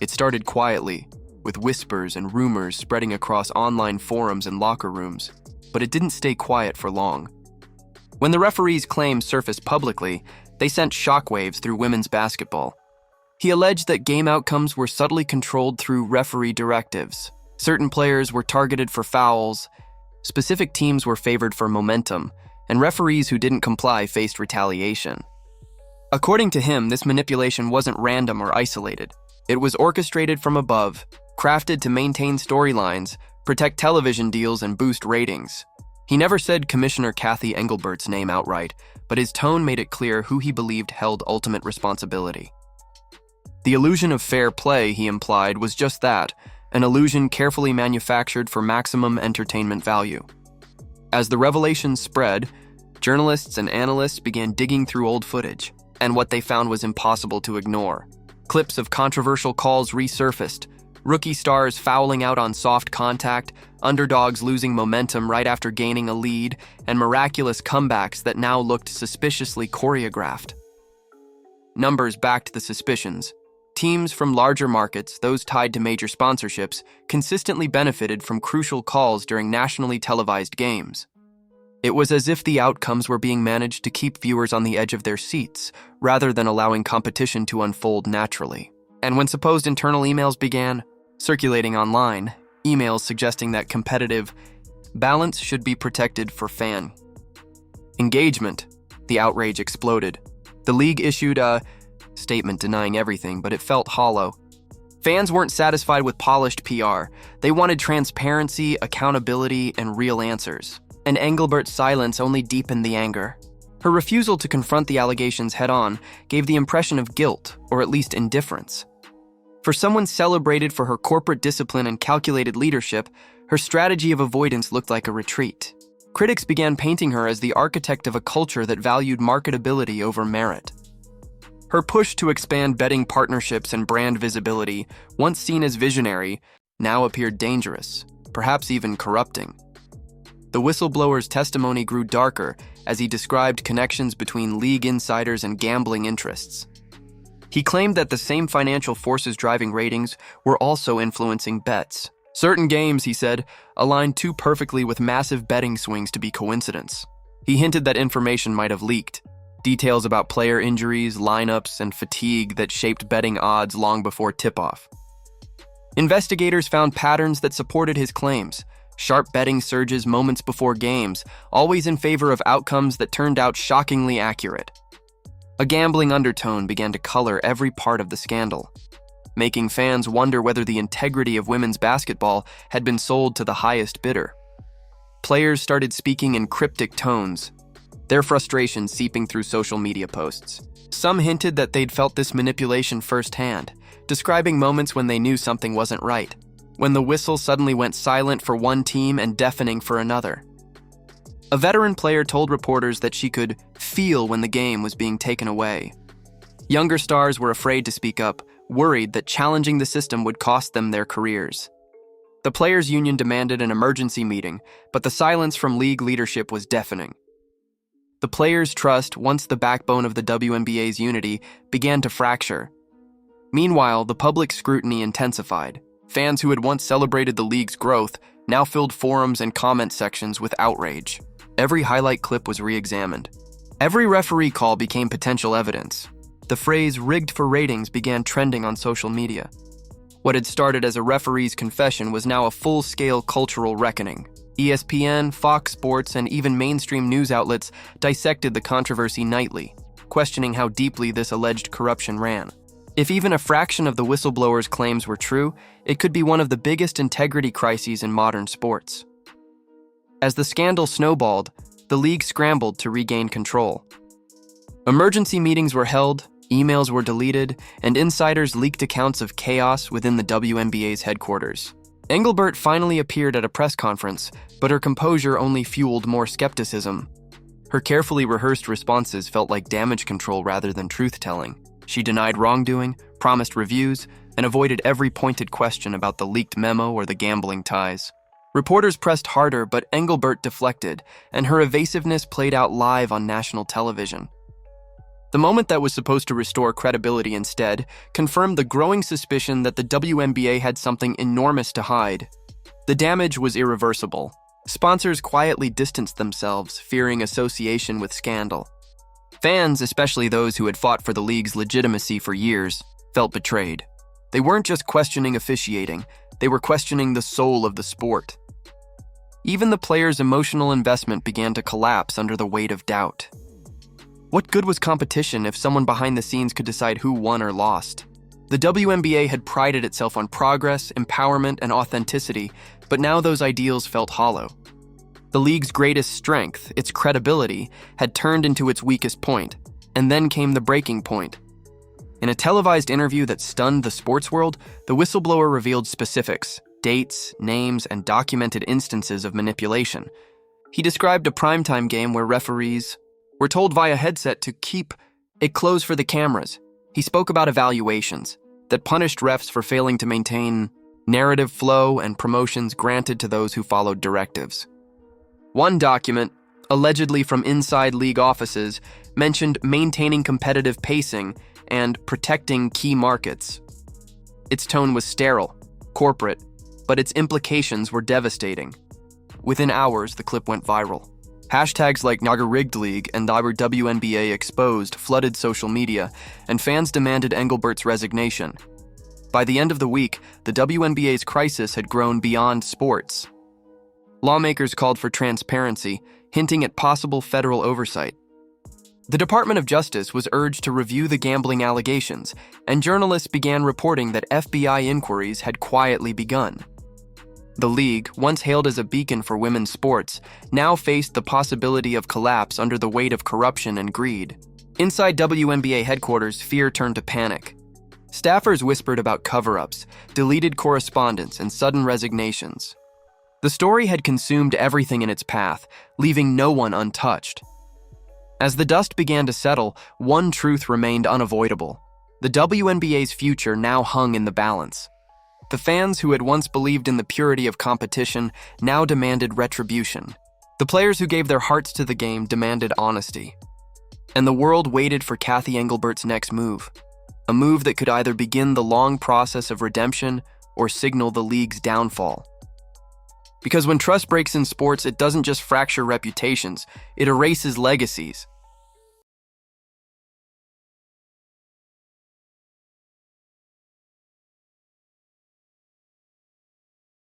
It started quietly, with whispers and rumors spreading across online forums and locker rooms, but it didn't stay quiet for long. When the referee's claims surfaced publicly, they sent shockwaves through women's basketball. He alleged that game outcomes were subtly controlled through referee directives. Certain players were targeted for fouls, specific teams were favored for momentum, and referees who didn't comply faced retaliation. According to him, this manipulation wasn't random or isolated. It was orchestrated from above, crafted to maintain storylines, protect television deals, and boost ratings. He never said Commissioner Kathy Engelbert's name outright, but his tone made it clear who he believed held ultimate responsibility. The illusion of fair play, he implied, was just that, an illusion carefully manufactured for maximum entertainment value. As the revelations spread, journalists and analysts began digging through old footage, and what they found was impossible to ignore. Clips of controversial calls resurfaced, rookie stars fouling out on soft contact, underdogs losing momentum right after gaining a lead, and miraculous comebacks that now looked suspiciously choreographed. Numbers backed the suspicions. Teams from larger markets, those tied to major sponsorships, consistently benefited from crucial calls during nationally televised games. It was as if the outcomes were being managed to keep viewers on the edge of their seats, rather than allowing competition to unfold naturally. And when supposed internal emails began circulating online, emails suggesting that competitive balance should be protected for fan engagement, the outrage exploded. The league issued a statement denying everything, but it felt hollow. Fans weren't satisfied with polished PR. They wanted transparency, accountability, and real answers. And Engelbert's silence only deepened the anger. Her refusal to confront the allegations head-on gave the impression of guilt, or at least indifference. For someone celebrated for her corporate discipline and calculated leadership, her strategy of avoidance looked like a retreat. Critics began painting her as the architect of a culture that valued marketability over merit. Her push to expand betting partnerships and brand visibility, once seen as visionary, now appeared dangerous, perhaps even corrupting. The whistleblower's testimony grew darker as he described connections between league insiders and gambling interests. He claimed that the same financial forces driving ratings were also influencing bets. Certain games, he said, aligned too perfectly with massive betting swings to be coincidence. He hinted that information might have leaked. Details about player injuries, lineups, and fatigue that shaped betting odds long before tip-off. Investigators found patterns that supported his claims. Sharp betting surges moments before games, always in favor of outcomes that turned out shockingly accurate. A gambling undertone began to color every part of the scandal, making fans wonder whether the integrity of women's basketball had been sold to the highest bidder. Players started speaking in cryptic tones, their frustration seeping through social media posts. Some hinted that they'd felt this manipulation firsthand, describing moments when they knew something wasn't right, when the whistle suddenly went silent for one team and deafening for another. A veteran player told reporters that she could feel when the game was being taken away. Younger stars were afraid to speak up, worried that challenging the system would cost them their careers. The players' union demanded an emergency meeting, but the silence from league leadership was deafening. The players' trust, once the backbone of the WNBA's unity, began to fracture. Meanwhile, the public scrutiny intensified. Fans who had once celebrated the league's growth now filled forums and comment sections with outrage. Every highlight clip was re-examined. Every referee call became potential evidence. The phrase "rigged for ratings" began trending on social media. What had started as a referee's confession was now a full-scale cultural reckoning. ESPN, Fox Sports, and even mainstream news outlets dissected the controversy nightly, questioning how deeply this alleged corruption ran. If even a fraction of the whistleblower's claims were true, it could be one of the biggest integrity crises in modern sports. As the scandal snowballed, the league scrambled to regain control. Emergency meetings were held, emails were deleted, and insiders leaked accounts of chaos within the WNBA's headquarters. Engelbert finally appeared at a press conference, but her composure only fueled more skepticism. Her carefully rehearsed responses felt like damage control rather than truth-telling. She denied wrongdoing, promised reviews, and avoided every pointed question about the leaked memo or the gambling ties. Reporters pressed harder, but Engelbert deflected, and her evasiveness played out live on national television. The moment that was supposed to restore credibility instead confirmed the growing suspicion that the WNBA had something enormous to hide. The damage was irreversible. Sponsors quietly distanced themselves, fearing association with scandal. Fans, especially those who had fought for the league's legitimacy for years, felt betrayed. They weren't just questioning officiating, they were questioning the soul of the sport. Even the players' emotional investment began to collapse under the weight of doubt. What good was competition if someone behind the scenes could decide who won or lost? The WNBA had prided itself on progress, empowerment, and authenticity, but now those ideals felt hollow. The league's greatest strength, its credibility, had turned into its weakest point, and then came the breaking point. In a televised interview that stunned the sports world, the whistleblower revealed specifics, dates, names, and documented instances of manipulation. He described a primetime game where referees were told via headset to keep it closed for the cameras. He spoke about evaluations that punished refs for failing to maintain narrative flow and promotions granted to those who followed directives. One document, allegedly from inside league offices, mentioned maintaining competitive pacing and protecting key markets. Its tone was sterile, corporate, but its implications were devastating. Within hours, the clip went viral. Hashtags like Rigged League and WNBA Exposed flooded social media, and fans demanded Engelbert's resignation. By the end of the week, the WNBA's crisis had grown beyond sports. Lawmakers called for transparency, hinting at possible federal oversight. The Department of Justice was urged to review the gambling allegations, and journalists began reporting that FBI inquiries had quietly begun. The league, once hailed as a beacon for women's sports, now faced the possibility of collapse under the weight of corruption and greed. Inside WNBA headquarters, fear turned to panic. Staffers whispered about cover-ups, deleted correspondence, and sudden resignations. The story had consumed everything in its path, leaving no one untouched. As the dust began to settle, one truth remained unavoidable. The WNBA's future now hung in the balance. The fans who had once believed in the purity of competition now demanded retribution. The players who gave their hearts to the game demanded honesty. And the world waited for Cathy Engelbert's next move. A move that could either begin the long process of redemption or signal the league's downfall. Because when trust breaks in sports, it doesn't just fracture reputations, it erases legacies.